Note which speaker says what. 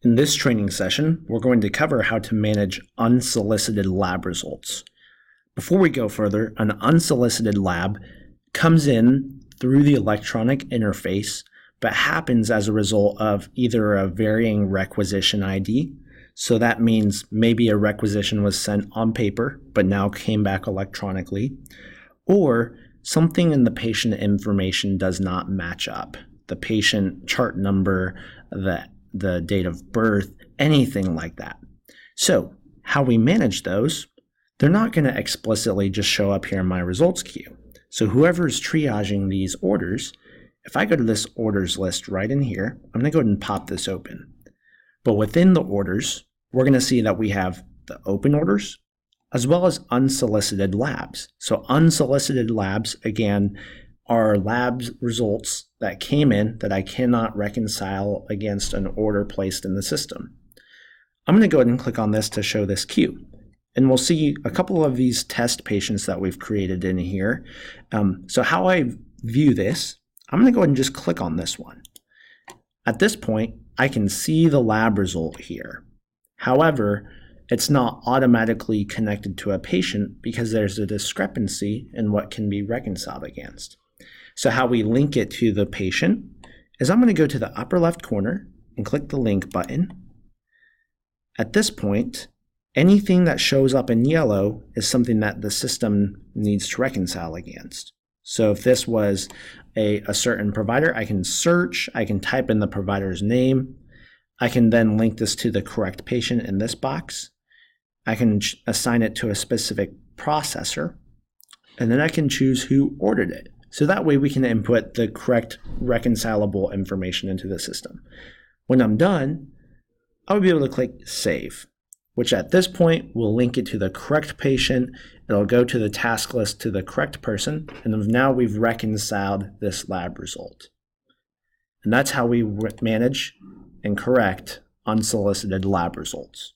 Speaker 1: In this training session, we're going to cover how to manage unsolicited lab results. Before we go further, an unsolicited lab comes in through the electronic interface, but happens as a result of either a varying requisition ID. So that means maybe a requisition was sent on paper, but now came back electronically, or something in the patient information does not match up. The patient chart number, the date of birth, anything like that. So how we manage those, they're not going to explicitly just show up here in my results queue. So whoever's triaging these orders, if I go to this orders list right in here, I'm going to go ahead and pop this open. But within the orders, we're going to see that we have the open orders as well as unsolicited labs. So unsolicited labs, again, are labs results that came in that I cannot reconcile against an order placed in the system. I'm going to go ahead and click on this to show this queue. And we'll see a couple of these test patients that we've created in here. So how I view this, I'm going to go ahead and just click on this one. At this point, I can see the lab result here. However, it's not automatically connected to a patient because there's a discrepancy in what can be reconciled against. So how we link it to the patient is I'm going to go to the upper left corner and click the link button. At this point, anything that shows up in yellow is something that the system needs to reconcile against. So if this was a certain provider, I can search, I can type in the provider's name, I can then link this to the correct patient in this box, I can assign it to a specific processor, and then I can choose who ordered it. So that way we can input the correct reconcilable information into the system. When I'm done, I would be able to click Save, which at this point will link it to the correct patient. It'll go to the task list to the correct person, and now we've reconciled this lab result. And that's how we manage and correct unsolicited lab results.